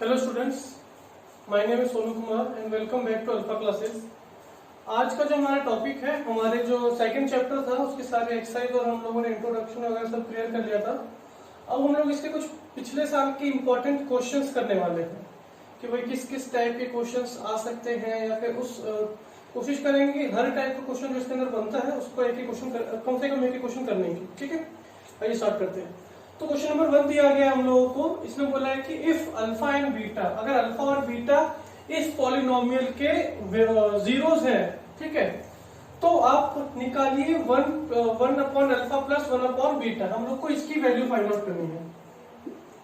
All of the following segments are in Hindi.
Hello students, my name is Sonu Kumar and welcome back to Alpha Classes. आज का जो हमारा टॉपिक है, हमारे जो सेकंड चैप्टर था उसके सारे एक्सरसाइज और हम लोगों ने इंट्रोडक्शन वगैरह सब क्लियर कर लिया था। अब हम लोग इसके कुछ पिछले साल के इंपॉर्टेंट क्वेश्चंस करने वाले हैं कि भाई किस किस टाइप के क्वेश्चंस आ सकते हैं, या फिर उस कोशिश करेंगे कि हर टाइप का क्वेश्चन जो इसके अंदर बनता है उसको एक ही क्वेश्चन कम से कम एक ही क्वेश्चन करने की। ठीक है, आइए स्टार्ट करते हैं। तो क्वेश्चन नंबर 1 दिया गया है हम लोगों को। इसमें बोला है कि इफ अल्फा एंड बीटा, अगर अल्फा और बीटा इस पॉलिनोमियल के जीरोस हैं, ठीक है, तो आप निकालिए 1 अल्फा प्लस 1 बीटा। हम लोग को इसकी वैल्यू फाइंड आउट करनी है।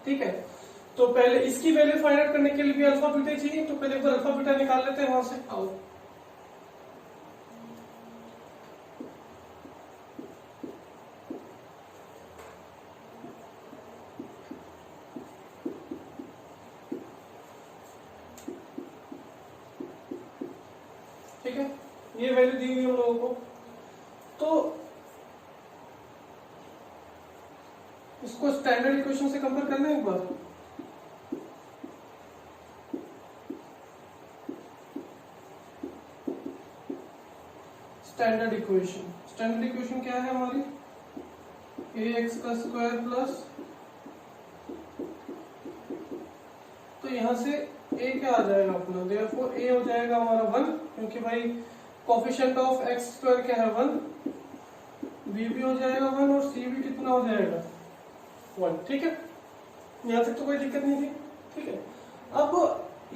ठीक है, तो पहले इसकी वैल्यू फाइंड आउट करने के लिए भी अल्फा बीटा चाहिए, तो पहले एक बार अल्फा बीटा निकाल लेते हैं वहां से। आओ, ठीक है, ये वैल्यू दी हुई है हम लोगों को। तो इसको स्टैंडर्ड इक्वेशन से कंपेयर कर लें एक बार। स्टैंडर्ड इक्वेशन क्या है हमारी? ax का स्क्वायर प्लस, तो यहां से a क्या आ जाएगा अपना, देयरफॉर a हो जाएगा हमारा 1, क्योंकि भाई कोफिशिएंट ऑफ x स्क्वायर क्या है 1, b भी हो जाएगा 1 और c भी कितना हो जाएगा 1। ठीक है, यहां तक तो कोई दिक्कत नहीं थी। ठीक है, अब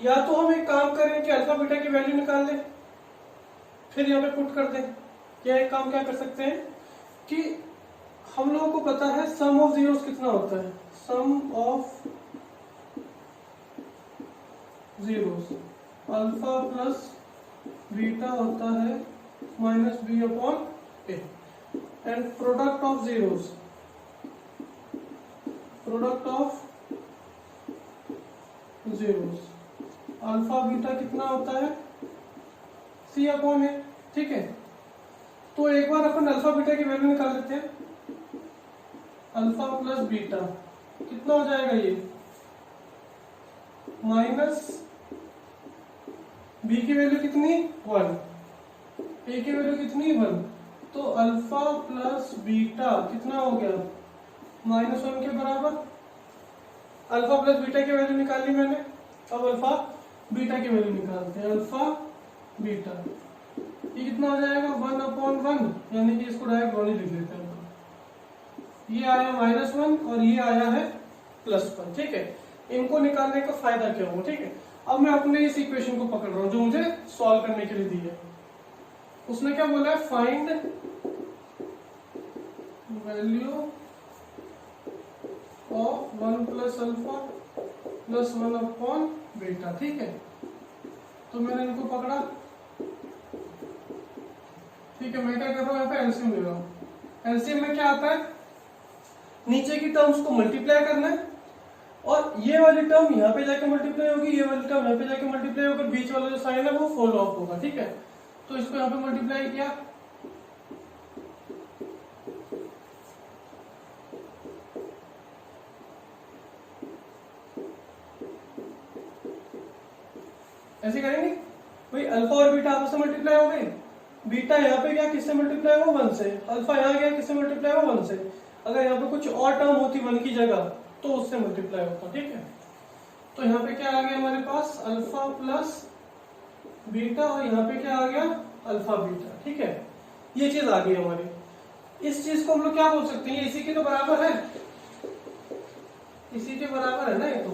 या तो हम एक काम करें कि अल्फा बीटा की वैल्यू निकाल लें, फिर यहाँ पे पुट कर दें, या एक काम क्या कर सकते हैं कि हम लोगों को पता है सम ऑफ जीरोस कितना होता है, sum of zeros alpha plus beta होता है minus B upon A, and product of zeros, alpha beta कितना होता है सी अपॉन ए। ठीक है, तो एक बार अपन अल्फा बीटा की वैल्यू निकाल लेते हैं। अल्फा प्लस बीटा कितना हो जाएगा, ये माइनस बी की वैल्यू कितनी 1, ए की वैल्यू कितनी 1, तो अल्फा प्लस बीटा कितना हो गया -1 के बराबर। अल्फा प्लस बीटा की वैल्यू निकाल ली मैंने, अब अल्फा बीटा की वैल्यू निकालते हैं। अल्फा बीटा ये कितना हो जाएगा 1/1, यानी कि इसको डायरेक्ट 1 ही लिख लेते हैं। ये आया -1 और ये आया है +1। ठीक है, इनको निकालने का फायदा क्या होगा? ठीक है, अब मैं अपने इस इक्वेशन को पकड़ रहा हूं जो मुझे सॉल्व करने के लिए दी है। उसने क्या बोला है, find value of 1 plus alpha plus 1 upon beta. ठीक है, तो मैंने इनको पकड़ा। ठीक है, मैं क्या कर रहा हूं, यहाँ पे एलसीएम ले रहा हूं। एलसीएम में क्या आता है, नीचे की टर्म्स को मल्टीप्लाई करना है, और ये वाली टर्म यहाँ पे जाके मल्टीप्लाई होगी, ये वाली टर्म यहाँ पे जाके मल्टीप्लाई होकर बीच वाला जो साइन है वो फॉल ऑफ होगा। ठीक है, तो इसको यहाँ पे मल्टीप्लाई किया, ऐसे करेंगे भाई। अल्फा और बीटा आपस में मल्टीप्लाई हो गए, बीटा यहाँ पे क्या किससे मल्टीप्लाई हो 1 से, अल्फा यहाँ गया किससे मल्टीप्लाई हो 1 से। अगर यहाँ पे कुछ और टर्म होती 1 की जगह तो उससे मल्टीप्लाई होता। ठीक है, तो यहाँ पे क्या आ गया हमारे पास अल्फा प्लस बीटा, और यहाँ पे क्या आ गया अल्फा बीटा। ठीक है, ये चीज आ गई हमारी। इस चीज को हम लोग क्या बोल सकते हैं, इसी के तो बराबर है, इसी के बराबर है ना ये तो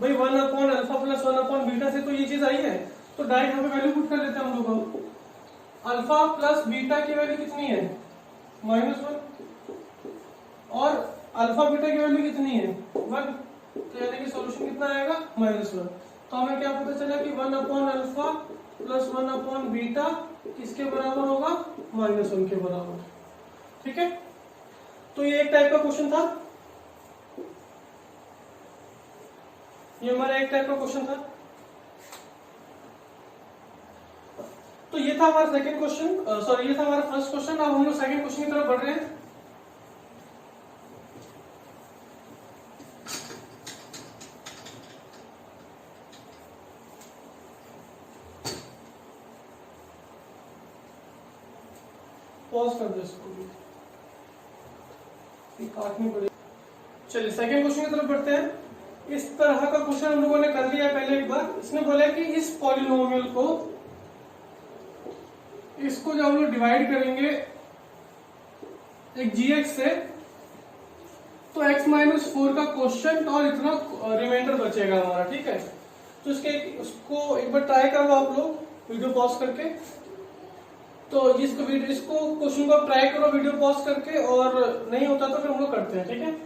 भाई 1 upon alpha plus 1 upon beta से तो ये चीज आई है, तो डायरेक्ट यहाँ पे वैल्यू पुट कर लेते हैं हम लोग। अल्फा प्लस बीटा की वैल्यू कितनी है -1, और अल्फा बीटा की वैल्यू कितनी है 1, तो यानी कि सॉल्यूशन कितना आएगा -1। तो हमें क्या पता चला कि 1 upon alpha plus 1 upon beta किसके बराबर होगा, -1 के बराबर। ठीक है, तो ये एक टाइप का क्वेश्चन था, ये हमारा एक टाइप का क्वेश्चन था। तो ये था हमारा सेकंड क्वेश्चन, सॉरी ये था हमारा फर्स्ट क्वेश्चन। अब हम लोग सेकंड क्वेश्चन की तरफ बढ़ रहे हैं। पॉज कर दो इसको भी, काटनी पड़ेगी। चलिए सेकंड क्वेश्चन की तरफ बढ़ते हैं। इस तरह का क्वेश्चन हम लोगों ने कर लिया पहले एक बार। इसने बोला कि इस पॉलिनोमियल को, इसको जब हम लोग डिवाइड करेंगे एक gx से, तो x माइनस 4 का क्वेश्चन और इतना रिमाइंडर बचेगा हमारा, ठीक है। तो उसको एक बार ट्राई कर लो आप लोग वीडियो पॉज करके। तो इसको क्वेश्चन को ट्राई करो वीडियो पॉज करके, और नहीं होता तो फिर हम लोग करते हैं, ठीक है।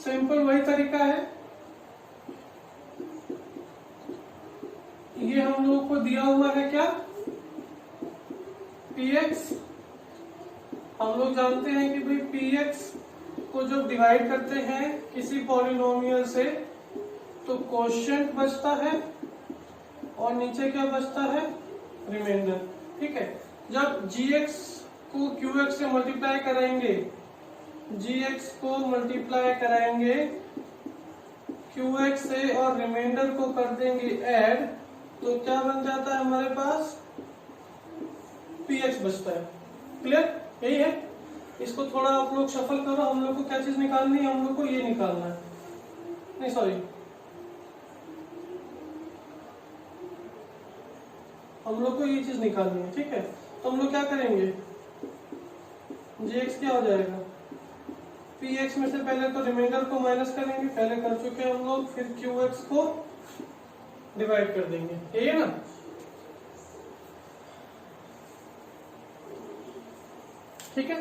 सिंपल वही तरीका है। ये हम लोगों को दिया हुआ है क्या, px। हम लोग जानते हैं कि भाई px को जब डिवाइड करते हैं किसी पॉलिनोमियल से तो क्वोशिएंट बचता है और नीचे क्या बचता है, रिमाइंडर, ठीक है। जब gx को qx से मल्टीप्लाई कराएंगे, gx को मल्टीप्लाई कराएंगे qx से और रिमाइंडर को कर देंगे ऐड, तो क्या बन जाता है हमारे पास, px बचता है। क्लियर, यही है। इसको थोड़ा आप लोग शफल करो। हम लोग को क्या चीज निकालनी है, हम लोग को ये निकालना है, नहीं सॉरी, हम लोग को ये चीज निकालनी है, ठीक है। तो हम लोग क्या करेंगे, gx क्या हो जाएगा, px में से पहले तो रिमाइंडर को माइनस करेंगे, पहले कर चुके हैं हम लोग, फिर qx को डिवाइड कर देंगे, यही है ना। ठीक है,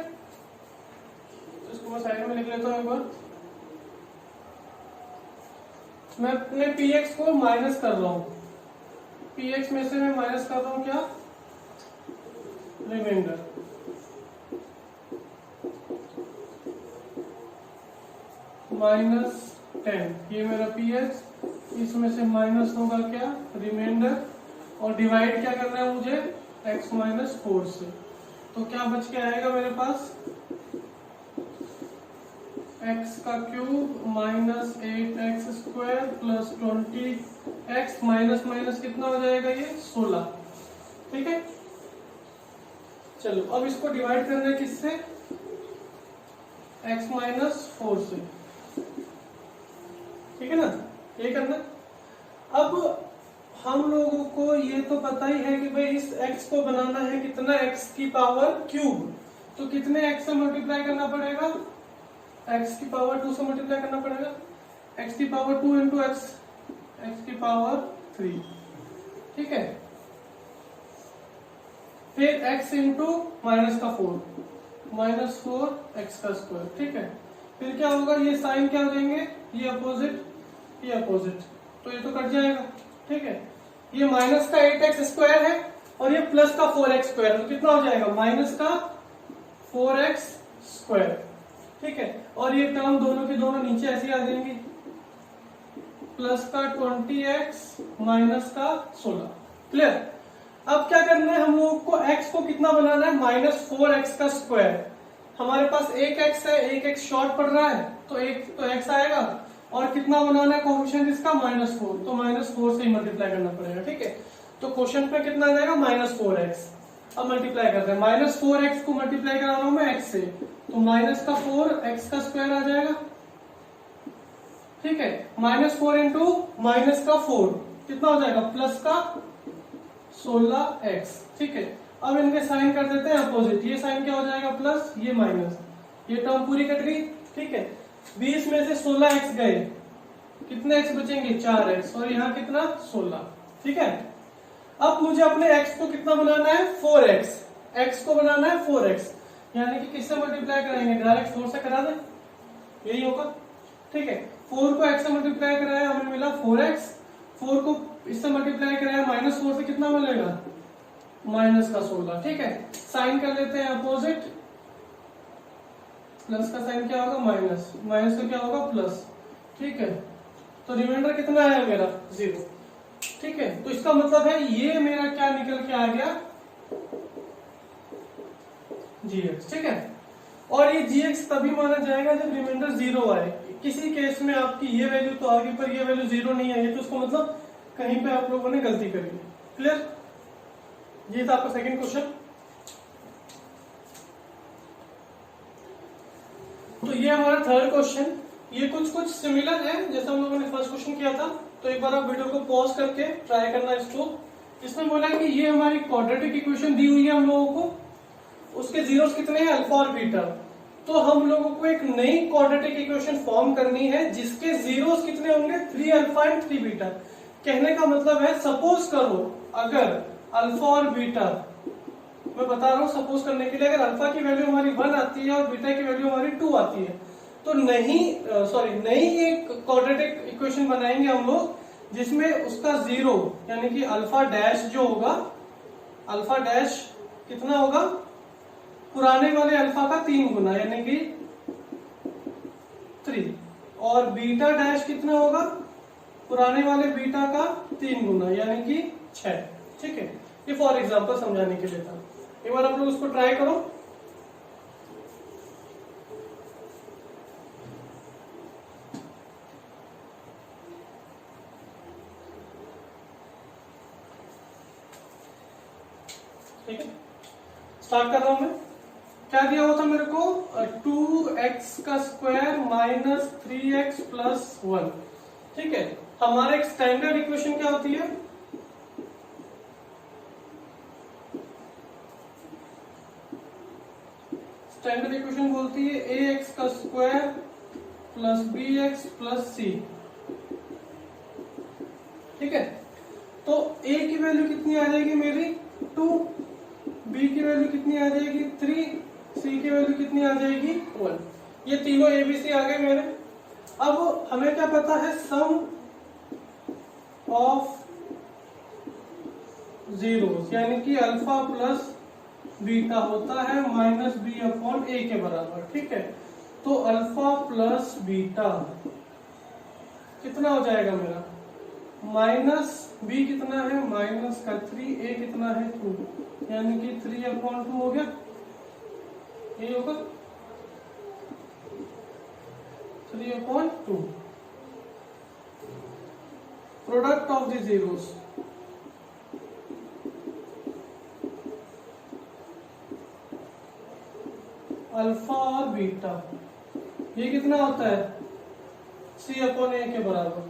तो इसको मैं साइड में लिख लेता हूं एक बार। मैं अपने px को माइनस कर रहा हूं, px में से मैं माइनस कर रहा हूं क्या, रिमाइंडर। -10, ये मेरा px, इसमें से माइनस होगा क्या, रिमाइंडर, और डिवाइड क्या करना है मुझे, x माइनस 4 से। तो क्या बच के आएगा मेरे पास, x का cube minus 8x square plus 20x minus minus कितना हो जाएगा, ये 16, ठीक है। चलो अब इसको डिवाइड करना है किससे, x माइनस 4 से, ठीक है ना, ये करना। अब हम लोगों को ये तो पता ही है कि भाई इस x को बनाना है कितना, x की पावर क्यूब, तो कितने x से मल्टीप्लाई करना पड़ेगा, x की पावर 2 से मल्टीप्लाई करना पड़ेगा, x की पावर 2 इंटू x की पावर 3, ठीक है। फिर x इंटू माइनस का 4, -4x का स्क्वायर, ठीक है। फिर क्या होगा, ये साइन क्या हो जाएंगे, ये अपोजिट, ये अपोजिट, तो ये तो कट जाएगा, ठीक है। ये माइनस का 8x स्क्वायर है और ये प्लस का 4x स्क्वायर, तो कितना हो जाएगा, माइनस का 4x स्क्वायर, ठीक है। और ये टर्म दोनों के दोनों नीचे ऐसे आ जाएंगी, प्लस का 20x माइनस का 16, क्लियर। अब क्या करना है हम लोगों को, x को कितना बनाना है, -4x का स्क्वायर। हमारे पास एक x है, एक x शॉर्ट पड़ रहा है, तो एक तो x आएगा, और कितना बनाना है कोएफिशिएंट इसका, -4, तो -4 से ही मल्टीप्लाई करना पड़ेगा, ठीक है। तो क्वेश्चन पे कितना आ जाएगा, -4x। अब मल्टीप्लाई करते हैं, -4x को मल्टीप्लाई करा रहा हूं मैं x से, तो माइनस का 4x का स्क्वायर आ जाएगा, ठीक है। -4 इंटू माइनस का 4 कितना हो जाएगा, प्लस का 16x, ठीक है। अब इनके साइन कर देते हैं अपोजिट, ये साइन क्या हो जाएगा, प्लस, ये माइनस, ये टर्म पूरी कट गई, ठीक है। 20 में से 16x गए, कितने x बचेंगे, 4x, और यहाँ कितना, 16, ठीक है। अब मुझे अपने x को कितना बनाना है, 4x, x को बनाना है 4x, यानी कि किससे मल्टीप्लाई कराएंगे, डायरेक्ट 4 से करा दें, यही होगा, ठीक है। 4 को x से मल्टीप्लाई कराया, हमें मिला 4x, 4 को इससे मल्टीप्लाई कराया -4 से, कितना मिलेगा, माइनस का 16, ठीक है। साइन कर लेते हैं अपोजिट, प्लस का साइन क्या होगा, माइनस, माइनस का क्या होगा, प्लस, ठीक है। तो रिमाइंडर कितना है मेरा, 0, ठीक है। तो इसका मतलब है ये मेरा क्या निकल के आ गया, gx, ठीक है। और ये gx तभी माना जाएगा जब रिमाइंडर 0 आए, किसी केस में आपकी ये वैल्यू तो आ गई पर ये वैल्यू 0 नहीं आई है, तो उसको मतलब कहीं पे आप लोगों ने गलती करी है। क्लियर? ये था आपका सेकंड क्वेश्चन। तो ये हमारा थर्ड क्वेश्चन, ये कुछ सिमिलर है जैसा हम लोगों ने फर्स्ट क्वेश्चन किया था। तो एक बार आप वीडियो को पॉज करके ट्राई करना इसको। इसमें बोला है कि ये हमारी क्वाड्रेटिक इक्वेशन दी हुई है हम लोगों को, उसके जीरोस कितने हैं, अल्फा और बीटा। तो हम लोगों को एक नई क्वाड्रेटिक इक्वेशन फॉर्म करनी है जिसके जीरोस कितने होंगे, 3 अल्फा एंड 3 बीटा। कहने का मतलब है सपोज करो अगर अल्फा और बीटा, मैं बता रहा हूं सपोज करने के लिए, अगर अल्फा की वैल्यू हमारी 1 आती है और बीटा की वैल्यू हमारी 2 आती है, तो नई एक क्वाड्रेटिक इक्वेशन बनाएंगे हम लोग जिसमें उसका जीरो यानी कि अल्फा डैश जो होगा, अल्फा डैश कितना होगा, पुराने वाले अल्फा का 3 गुना यानी कि 3, और बीटा डैश कितना होगा, पुराने वाले बीटा का 3 गुना यानी कि 6। ठीक है, ये फॉर एग्जांपल समझाने के लिए था। एक बार आप लोग उसको ट्राई करो। ठीक है, स्टार्ट कर रहा हूं मैं। क्या दिया हुआ था मेरे को, 2x का स्क्वायर माइनस 3x प्लस 1। ठीक है, हमारा एक स्टैंडर्ड इक्वेशन क्या होती है, स्टैंडर्ड इक्वेशन बोलती है ax का square plus bx plus c। ठीक है, तो a की वैल्यू कितनी आ जाएगी मेरी 2, b की वैल्यू कितनी आ जाएगी 3, c की वैल्यू कितनी आ जाएगी 1। ये तीनों abc आ गए मेरे। अब हमें क्या पता है, सम ऑफ जीरोस यानी कि अल्फा प्लस बीटा होता है माइनस बी अपॉन ए के बराबर। ठीक है, तो अल्फा प्लस बीटा कितना हो जाएगा मेरा, माइनस बी कितना है, माइनस का 3, ए कितना है 2 यानी कि 3 अपॉन 2 हो गया, ये होगा 3 upon 2। Product of the zeros, alpha और बीटा, ये कितना होता है सी अपॉन ए के बराबर।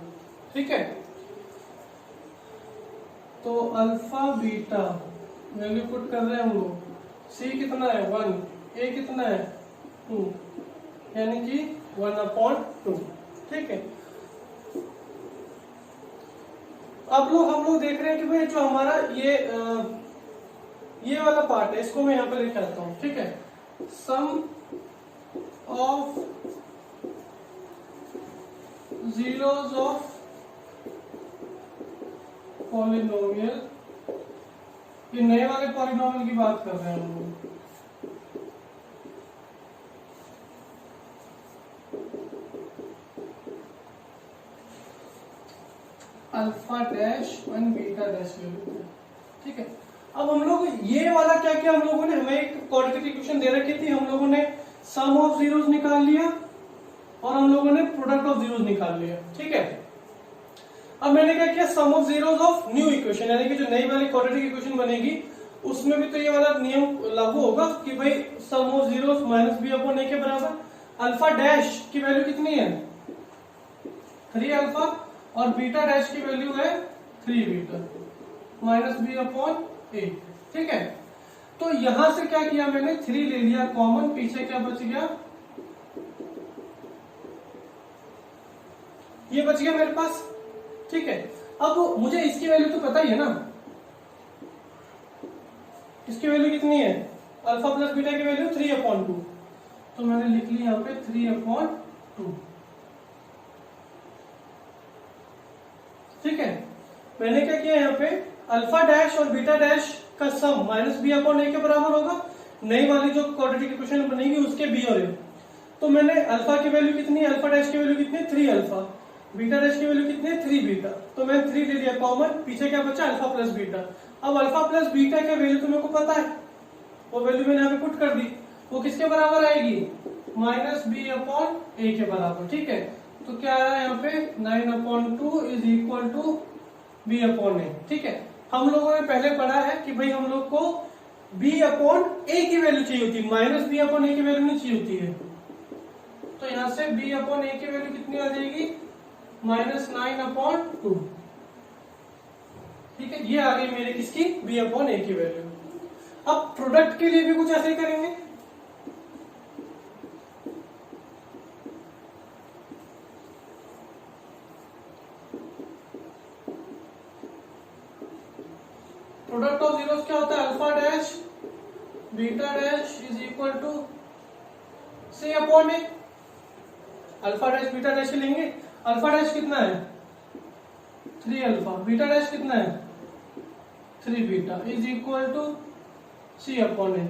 ठीक है, तो अल्फा बीटा वैल्यू पुट कर रहे हैं हम लोग, सी कितना है 1, ए कितना है 2 यानी कि 1 अपॉन 2। ठीक है, अब हम लोग देख रहे हैं कि भाई जो हमारा ये वाला पार्ट है इसको मैं यहाँ पे लेके आता हूँ। ठीक है, sum of zeros of polynomial, ये नए वाले पॉलिनोमियल की बात कर रहे हैं हम लोग। Alpha dash one beta dash ले लेते हैं। ठीक है, अब हम लोग ये वाला क्या किया, हम लोगों ने, हमें एक क्वाड्रेटिक इक्वेशन दे रखी थी, हम लोगों ने सम ऑफ जीरोस निकाल लिया और हम लोगों ने प्रोडक्ट ऑफ जीरोस निकाल लिया। ठीक है, अब मैंने क्या किया, sum of zeros of new equation यानी कि जो नई वाली क्वाड्रेटिक इक्वेशन बनेगी उसमें भी तो ये वाला नियम लागू होगा कि भाई sum of zeros minus B upon A के बराबर। अल्फा डैश की वैल्यू कितनी है 3 अल्फा और बीटा डैश की वैल्यू है 3 beta minus B upon A. ठीक है, तो यहां से क्या किया मैंने, 3 ले लिया कॉमन, पीछे क्या बच गया, ये बच गया मेरे पास। ठीक है, अब मुझे इसकी वैल्यू तो पता ही है ना, इसकी वैल्यू कितनी है, अल्फा प्लस बीटा की वैल्यू 3 अपॉन 2, तो मैंने लिख ली यहाँ पे 3 अपॉन 2। ठीक है, मैंने क्या किया यहाँ पे, अल्फा डैश और बीटा डैश का सम माइनस बी अपॉन ए के बराबर होगा, नई वाली जो क्वाड्रेटिक इक्वेशन बनेगी उसके बी और ए। तो मैंने अल्फा की वैल्यू कितनी है, अल्फा डैश की वैल्यू कितनी है 3 अल्फा, बीटा डैश की वैल्यू कितनी है 3 बीटा, तो मैंने 3 ले लिया कॉमन, पीछे क्या बचा अल्फा प्लस बीटा। अब अल्फा प्लस बीटा का वैल्यू तो मेरे को पता है, वो वैल्यू मैंने यहाँ पे पुट कर दी, वो किसके बराबर आएगी, माइनस बी अपॉन ए के बराबर। ठीक है, तो क्या आया यहाँ पे 9/2 is equal to B upon A. ठीक है, हम लोगों ने पहले पढ़ा है कि भाई हम लोग को बी अपॉन ए की वैल्यू चाहिए होती है, माइनस बी अपॉन ए की वैल्यू नहीं चाहिए होती है। तो यहां से बी अपॉन ए की वैल्यू कितनी आ जाएगी, -9/2। ठीक है, ये आ गई मेरे किसकी, बी अपॉन ए की वैल्यू। अब प्रोडक्ट के लिए भी कुछ ऐसे ही करेंगे। प्रोडक्ट ऑफ जीरोस क्या होता है, alpha dash beta dash is equal to C upon A. Alpha dash beta dash लेंगे, अल्फा डैश कितना है 3 अल्फा, बीटा डैश कितना है 3 beta is equal to C upon A.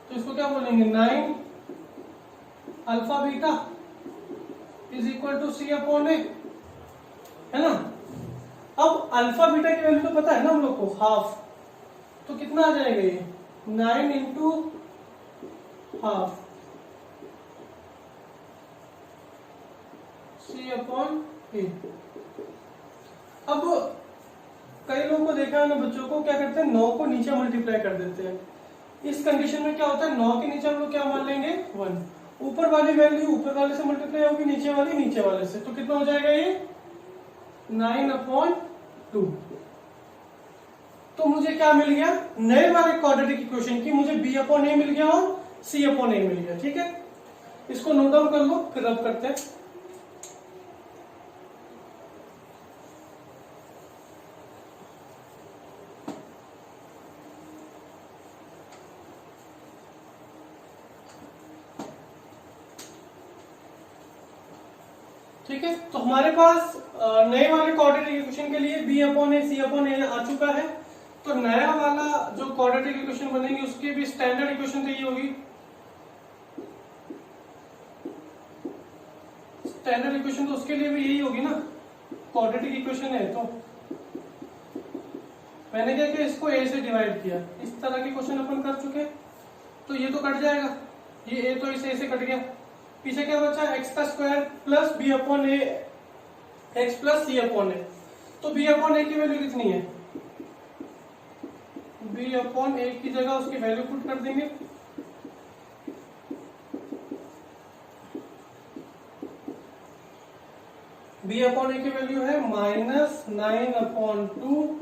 तो इसको क्या बोलेंगे 9 alpha beta is equal to C upon A, है ना। अब अल्फा बीटा की वैल्यू तो पता है ना हम लोग को, हाफ। तो कितना आ जाएगा ये 9 इंटू हाफ सी अपॉन ए। अब कई लोगों को देखा है ना, बच्चों को क्या करते हैं 9 को नीचे मल्टीप्लाई कर देते हैं। इस कंडीशन में क्या होता है 9 के नीचे हम लोग क्या मान लेंगे 1, ऊपर वाली वैल्यू ऊपर वाले से मल्टीप्लाई होगी, नीचे वाली नीचे वाले से। तो कितना हो जाएगा ये 9/2। तो मुझे क्या मिल गया, नए वाले क्वाड्रेटिक इक्वेशन की मुझे बी अपॉन ए मिल गया और सी अपॉन ए मिल गया। ठीक है, इसको नोट डाउन कर लो, फिर रब करते हैं। ठीक है, तो हमारे पास नए वाले क्वाड्रेटिक इक्वेशन के लिए बी अपॉन ए सी अपॉन ए आ चुका है। तो नया वाला जो क्वाड्रेटिक इक्वेशन बनेगी उसकी भी स्टैंडर्ड इक्वेशन तो ये होगी, स्टैंडर्ड इक्वेशन तो उसके लिए भी यही होगी ना, क्वाड्रेटिक इक्वेशन है। तो मैंने क्या किया, इसको ए से डिवाइड किया, इस तरह के क्वेश्चन अपन कर चुके। तो ये तो कट जाएगा, ये ए तो इस ए से कट गया, पीछे क्या बचा एक्स का square plus B upon A x plus C upon A. तो बी अपॉन ए की वैल्यू कितनी है, बी अपॉन ए की जगह उसकी वैल्यू पुट कर देंगे। बी अपॉन ए की वैल्यू है -9/2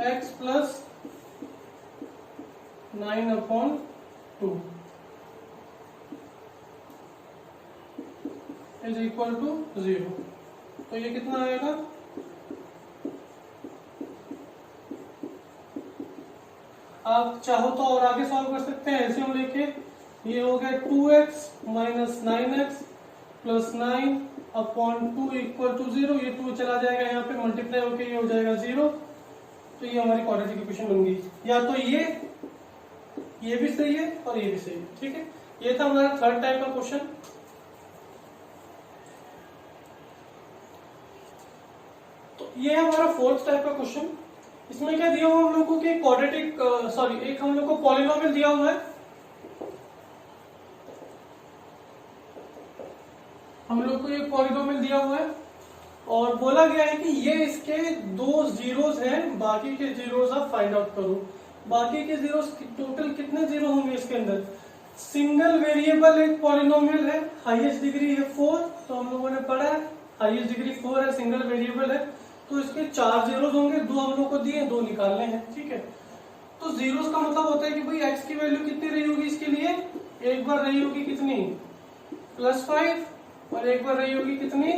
x plus 9/2 is equal to 0। तो ये कितना आएगा, आप चाहो तो और आगे सॉल्व कर सकते हैं ऐसे हम लेके। ये हो गया 2x minus 9x plus 9/2 equal to 0। ये 2 चला जाएगा यहाँ पे, मल्टीप्लाई होके ये हो जाएगा 0। तो ये हमारी क्वाड्रेटिक इक्वेशन बन गई। या तो ये भी सही है और ये भी सही है। ठीक है, ये था हमारा थर्ड टाइप का क्वेश्चन। तो ये है हमारा फोर्थ टाइप का क्वेश्चन। इसमें क्या दिया हुआ हम लोग को कि क्वाड्रेटिक एक हम लोग को पॉलिनोमियल दिया हुआ है। हम लोग को ये पॉलिनोमियल दिया हुआ है और बोला गया है कि ये इसके 2 जीरोस हैं, बाकी के जीरोस आप फाइंड आउट करो। बाकी के जीरोस टोटल कितने जीरो होंगे इसके अंदर। सिंगल वेरिएबल एक पॉलिनोमियल है, हाईएस्ट डिग्री है 4। तो हम लोगों ने पढ़ा है हाईएस्ट डिग्री 4 है, सिंगल वेरिएबल है। तो इसके 4 जीरोस होंगे, 2 हम लोग को दिए, 2 निकालने हैं। ठीक है, तो जीरोस का मतलब होता है कि भाई एक्स की वैल्यू कितनी रही होगी इसके लिए, एक बार रही होगी कितनी +5 और एक बार रही होगी कितनी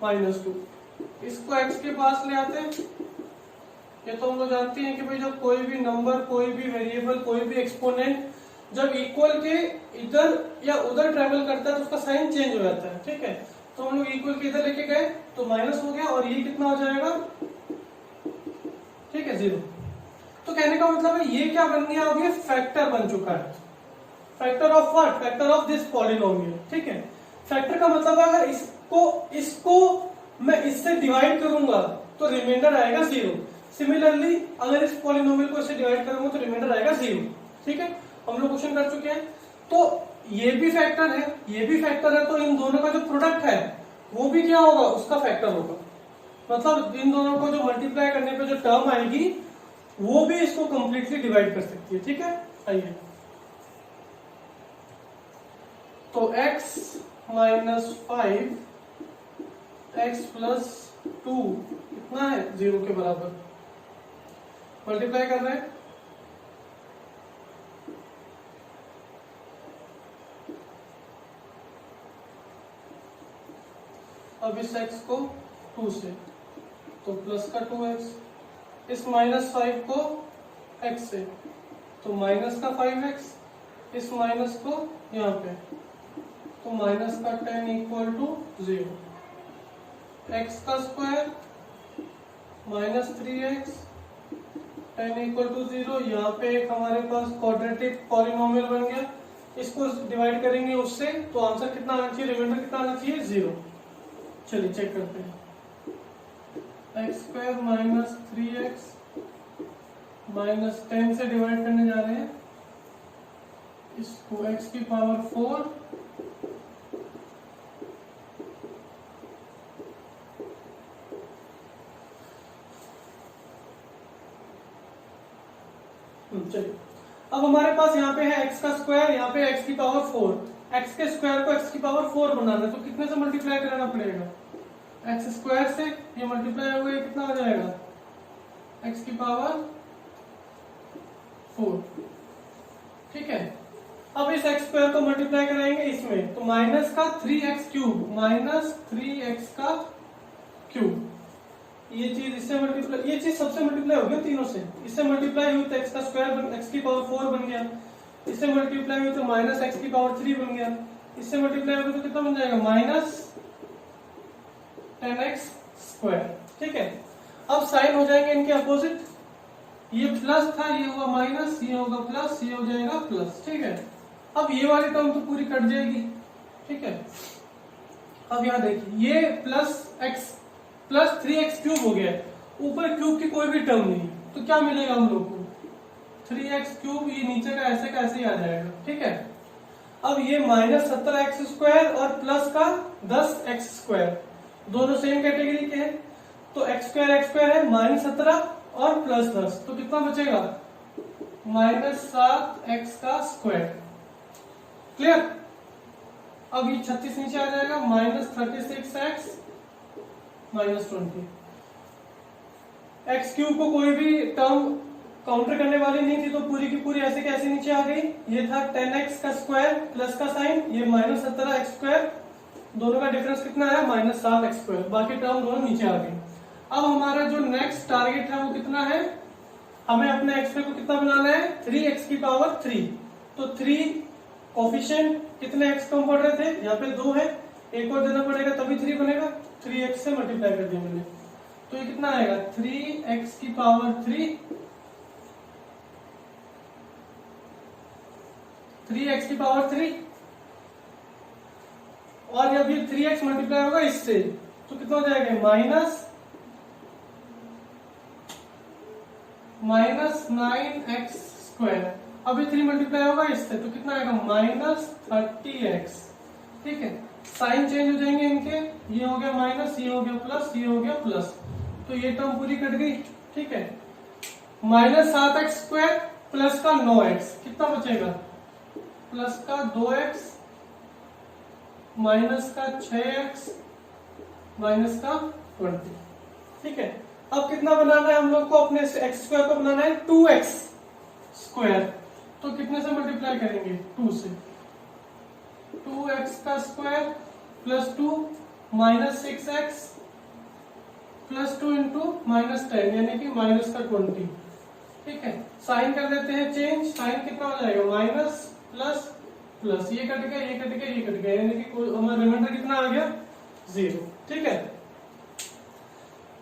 -2। इसको एक्स के पास ले आते हैं। ये तो हम लोग जानते हैं कि भाई जब कोई भी नंबर, कोई भी वेरिएबल, कोई भी एक्सपोनेंट जब इक्वल के इधर या उधर ट्रेवल करता है तो उसका साइन चेंज हो जाता है। ठीक है, तो हम लोग इक्वल के इधर लेके गए तो माइनस हो गया और ये कितना हो जाएगा, ठीक है 0। तो कहने का मतलब है ये क्या बन गया, अब ये फैक्टर बन चुका है। Factor of what, factor of this polynomial. ठीक है, फैक्टर का मतलब है अगर इसको मैं इससे डिवाइड करूंगा तो रिमाइंडर आएगा 0। सिमिलरली अगर इस पॉलिनोमियल को इससे डिवाइड करूंगा तो रिमाइंडर आएगा 0। ठीक है, हम लोग क्वेश्चन कर चुके हैं। तो ये भी फैक्टर है, ये भी फैक्टर है, तो इन दोनों का जो प्रोडक्ट है वो भी क्या होगा, उसका फैक्टर होगा। मतलब इन दोनों को जो मल्टीप्लाई करने पे जो टर्म आएगी वो भी इसको कंप्लीटली डिवाइड कर सकती है। ठीक है, आइए तो x माइनस 5 x प्लस 2 कितना है, 0 के बराबर। मल्टीप्लाई कर रहे हैं, अब इस x को 2 से तो प्लस का 2x, इस माइनस 5 को x से तो माइनस का 5x, इस माइनस को यहाँ पे तो माइनस का 10 इक्वल टू 0, x का square minus 3x 10 equal to 0। यहाँ पे एक हमारे पास क्वाड्रेटिक पॉलिनोमियल बन गया, इसको डिवाइड करेंगे उससे तो आंसर कितना आना चाहिए, रिमाइंडर कितना आना चाहिए, 0। चलिए चेक करते हैं, x square minus 3x minus 10 से डिवाइड करने जा रहे हैं, इसको x की पावर 4 चलिए अब हमारे पास यहाँ पे है x का स्क्वायर, यहाँ पे x की पावर 4, x के स्क्वायर को x की पावर 4 बनाना है तो कितने से मल्टीप्लाई कराना पड़ेगा, x स्क्वायर से, ये मल्टीप्लाई हुए कितना हो जाएगा, x की पावर 4। ठीक है, अब इस x स्क्वायर को मल्टीप्लाई कराएंगे इसमें तो माइनस का 3x क्यूब, माइनस 3x का क्यूब, ये चीज इससे मल्टीप्लाई, ये चीज सबसे मल्टीप्लाई हो गया तीनों से, इससे मल्टीप्लाई हुई तो x का स्क्वायर x की पावर 4 बन गया, इससे मल्टीप्लाई हुई तो माइनस x की पावर 3 बन गया, इससे मल्टीप्लाई हुई तो कितना बन जाएगा, माइनस 10x स्क्वायर। ठीक है, अब साइन हो जाएंगे इनके अपोजिट, ये प्लस था ये हुआ माइनस, ये होगा प्लस, ये हो जाएगा प्लस। ठीक है, अब ये वाली टर्म तो पूरी कट जाएगी। ठीक है, अब यहाँ देखिए ये plus x plus 3x cube हो गया, ऊपर क्यूब की कोई भी टर्म नहीं तो क्या मिलेगा हम लोग को, 3x क्यूब, ये नीचे का ऐसे ही आ जाएगा। ठीक है, अब ये माइनस 17x स्क्वायर और प्लस का 10x स्क्वायर दोनों सेम कैटेगरी के हैं तो x स्क्वायर है माइनस 17 और प्लस 10 तो कितना बचेगा, माइनस 7x का स्क्वायर। क्लियर, अब ये 36 नीचे आ जाएगा, minus 36x minus 20। X cube को कोई भी टर्म काउंटर करने वाली नहीं थी तो पूरी की पूरी ऐसे कैसे नीचे आ गई, ये था 10x का स्क्वायर प्लस का साइन, ये माइनस 17x स्क्वायर, दोनों का डिफरेंस कितना है, माइनस 7x स्क्वायर, बाकी टर्म दोनों नीचे आ गई। अब हमारा जो नेक्स्ट टारगेट है वो कितना है, हमें अपने एक्स को कितना बनाना है, 3x की पावर 3, तो 3 कोफिशिएंट कितने x कम पड़ रहे थे, यहाँ पे 2 है, एक और देना पड़ेगा तभी 3 बनेगा, 3x से मल्टीप्लाई कर दिया मैंने तो ये कितना आएगा, 3x की पावर 3, 3x की पावर 3 और जब ये 3x मल्टीप्लाई होगा इससे तो कितना हो जाएगा, माइनस 9x स्क्वायर। अब ये 3 मल्टीप्लाई होगा इससे तो कितना आएगा, माइनस 30x। ठीक है, साइन चेंज हो जाएंगे इनके, ये हो गया माइनस, ये हो गया प्लस, ये हो गया प्लस, तो ये टर्म पूरी कट गई। ठीक है, माइनस 7x स्क्वायर प्लस का 9x कितना बचेगा, प्लस का 2x माइनस का 6x माइनस का 20। ठीक है, अब कितना बनाना है हम लोग को, अपने x स्क्वायर को बनाना है 2x स्क्वायर, तो कितने से मल्टीप्लाई करेंगे, 2 से, 2x का square plus 2 minus 6x plus 2 into minus 10 यानी कि माइनस का 20। ठीक है, साइन कर देते हैं चेंज, साइन कितना हो जाएगा, माइनस प्लस प्लस, ये कट गया ये कट गया ये कट गया यानी कि हमारा रिमाइंडर कितना आ गया, 0। ठीक है,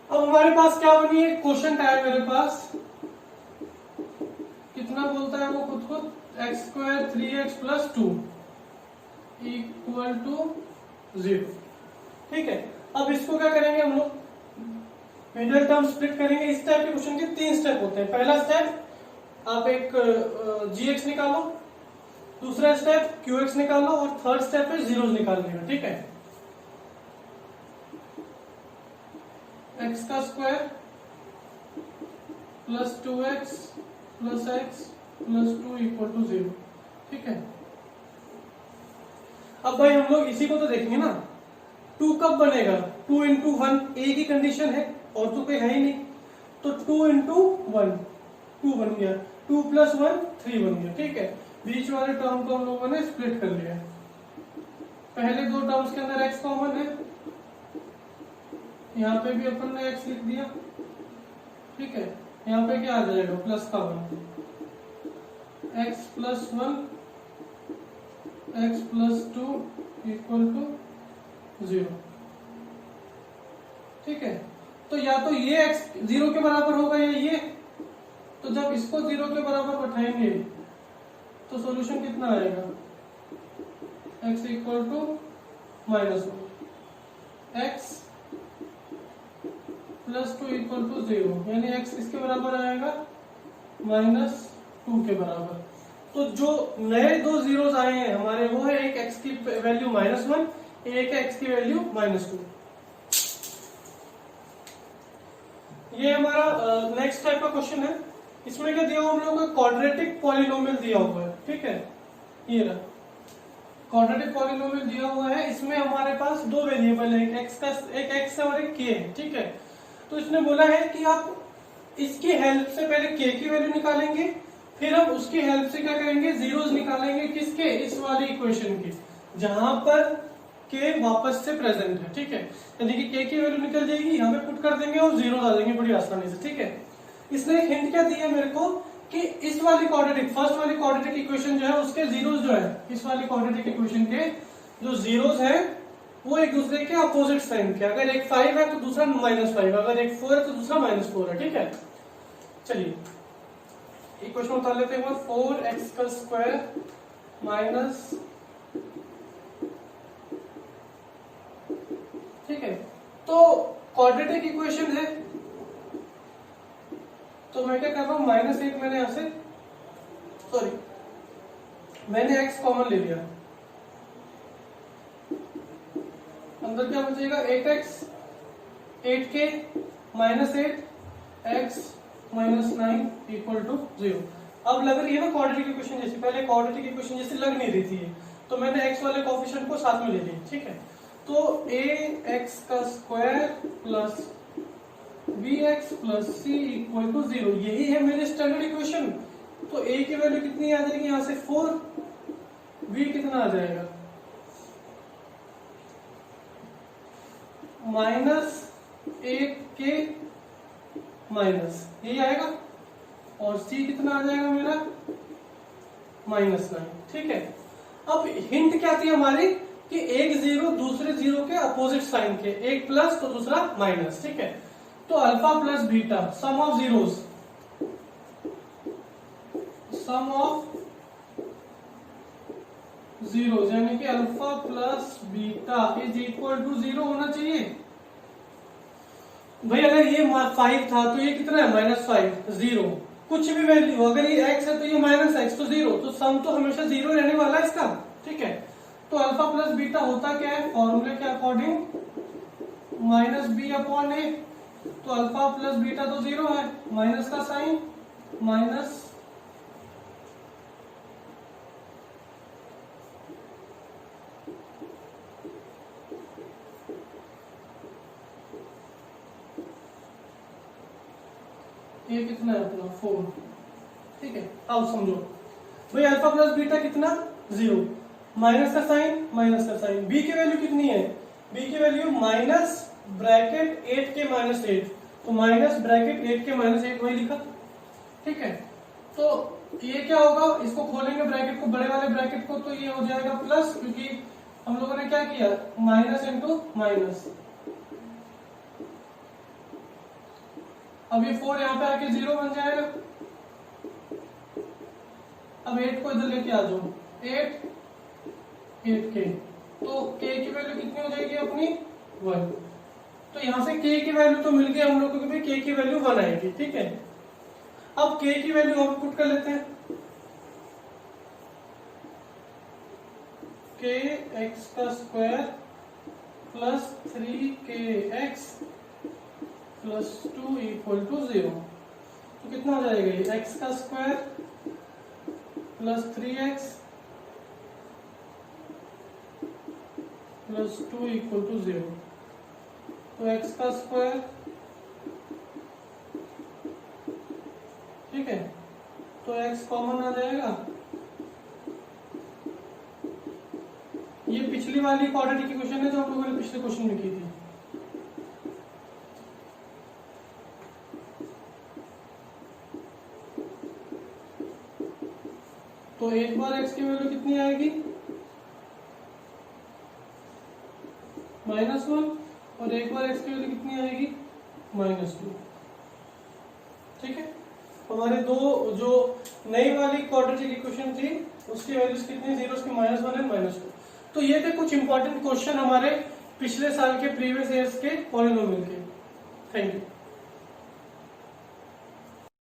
अब हमारे पास क्या बनी है, क्वेश्चन है मेरे पास, कितना बोलता है वो खुद x square 3x plus 2 equal to 0। ठीक है, अब इसको क्या करेंगे हम लोग, मिडिल टर्म स्प्लिट करेंगे। इस टाइप के क्वेश्चन के 3 स्टेप होते हैं। पहला स्टेप आप एक gx निकालो, दूसरा स्टेप qx निकालो और थर्ड स्टेप पे जीरोस निकाल लेना। ठीक है, एक्स का square plus 2x plus x plus 2 equal to 0। ठीक है, अब भाई हम लोग इसी को तो देखेंगे ना, 2 कब बनेगा, 2 इंटू 1 एक ही कंडीशन है और तो कोई है ही नहीं, तो 2 इंटू 1 2 बन गया, 2 प्लस 1 3 बन गया। ठीक है, बीच वाले टर्म को हम लोगों ने स्प्लिट कर लिया। पहले दो टर्म्स के अंदर x कॉमन है, यहाँ पे भी अपन ने x लिख दिया। ठीक है, यहाँ पे क्या आ जाएगा, प्लस का 1, x plus 1 x plus 2 equal to 0। ठीक है, तो या तो ये x 0 के बराबर होगा या ये, तो जब इसको 0 के बराबर बैठाएंगे तो सॉल्यूशन कितना आएगा, x equal to -1, x plus 2 equal to 0, यानी x किसके बराबर आएगा, -2 के बराबर। तो जो नए दो जीरोस आए हैं हमारे, वो है एक x की वैल्यू -1, एक है x की वैल्यू -2। ये हमारा नेक्स्ट टाइप का क्वेश्चन है। इसमें क्या दिया हुआ हम लोगों को, क्वाड्रेटिक पॉलिनोमियल दिया हुआ है। ठीक है, ये रहा क्वाड्रेटिक पॉलिनोमियल दिया हुआ है। इसमें हमारे पास दो वेरिएबल है, एक x है और एक k है। ठीक है, तो इसने बोला है कि आप इसकी हेल्प से पहले k की वैल्यू निकालेंगे, फिर हम उसकी हेल्प से क्या करेंगे, जीरोस निकालेंगे। किसके, इस वाली इक्वेशन की, जहां पर k वापस से प्रेजेंट है। ठीक है, यानी कि k की वैल्यू निकल जाएगी, यहाँ पे पुट कर देंगे और जीरो आ जाएंगे बड़ी आसानी से। ठीक है, इसने एक हिंट क्या दिया मेरे को कि इस वाली क्वाड्रेटिक, फर्स्ट वाली क्वाड्रेटिक इक्वेशन जो है उसके जीरोस जो है, इस वाली क्वाड्रेटिक इक्वेशन के जो जीरोस है वो एक दूसरे के अपोजिट साइन के, अगर एक 5 है तो दूसरा -5, अगर एक 4 है तो दूसरा -4 है। ठीक है, चलिए इक्वेशन उतार लेते हैं। 4x का स्क्वायर माइनस, ठीक है, तो क्वाड्रेटिक इक्वेशन है, तो मैं क्या कर रहा हूं, -1 मैंने यहां से, सॉरी मैंने x कॉमन ले लिया, अंदर क्या बचेगा, 8x 8k -8 x -9 equal to 0। अब लग रही है ना क्वाड्रेटिक इक्वेशन जैसी, पहले क्वाड्रेटिक इक्वेशन जैसी लग नहीं रही थी, तो मैंने x वाले कोएफिशिएंट को साथ में ले लिया। ठीक है, तो ax का square plus bx plus c equal to 0, यही है मेरी स्टैंडर्ड इक्वेशन। तो a की वैल्यू कितनी आ जाएगी, यहां से 4, b कितना आ जाएगा, -8k माइनस, यही आएगा, और c कितना आ जाएगा मेरा, -9। ठीक है, अब हिंट क्या थी हमारी कि एक जीरो दूसरे जीरो के अपोजिट साइन के, एक प्लस तो दूसरा माइनस। ठीक है, तो alpha plus beta, sum of zeros, sum of zeros यानी कि alpha plus beta is equal to 0 होना चाहिए। भाई अगर ये 5 था तो ये कितना है, -5, 0, कुछ भी वैल्यू, अगर ये x है तो ये -x, तो 0, तो सम तो हमेशा 0 रहने वाला है इसका। ठीक है, तो अल्फा प्लस बीटा होता क्या है, फॉर्मूले के अकॉर्डिंग -b/a, तो अल्फा प्लस बीटा तो 0 है, माइनस का साइन, माइनस ये कितना है अपना 4। ठीक है, अब समझो भाई अल्फा प्लस बीटा कितना, 0, माइनस का साइन, माइनस का साइन, b की वैल्यू कितनी है, b की वैल्यू माइनस ब्रैकेट 8k -8, तो माइनस ब्रैकेट 8k -8 वही लिखा। ठीक है, तो ये क्या होगा, इसको खोलेंगे ब्रैकेट को, बड़े वाले ब्रैकेट को, तो ये हो जाएगा प्लस, क्योंकि हम लोगों ने क्या किया, माइनस इंटू माइनस। अब ये 4 यहाँ पे आके 0 बन जाएगा। अब 8 को इधर लेके आ जाओ, 8k, तो k की वैल्यू कितनी हो जाएगी अपनी, 1। तो यहां से k की वैल्यू तो मिल गई हम लोगों को भी, k की वैल्यू 1 आएगी। ठीक है, अब k की वैल्यू हम पुट कर लेते हैं, kx का square plus 3kx +2 equal to 0। तो कितना हो जाएगा ये x का square plus 3x plus 2 equal to 0। तो x का स्क्वायर, ठीक है, तो x कॉमन आ जाएगा। ये पिछली वाली क्वाड्रेटिक इक्वेशन है जो हम लोगों ने पिछले क्वेश्चन में की थी। तो एक बार x की वैल्यू कितनी आएगी -1, और एक बार x की वैल्यू कितनी आएगी -2। ठीक है, हमारे दो जो नई वाली क्वाड्रेटिक इक्वेशन थी उसकी वैल्यूज कितनी, जीरोस की -1 एंड -2। तो ये थे कुछ इंपॉर्टेंट क्वेश्चन हमारे पिछले साल के प्रीवियस ईयर्स के पॉलिनोमियल के। Thank you.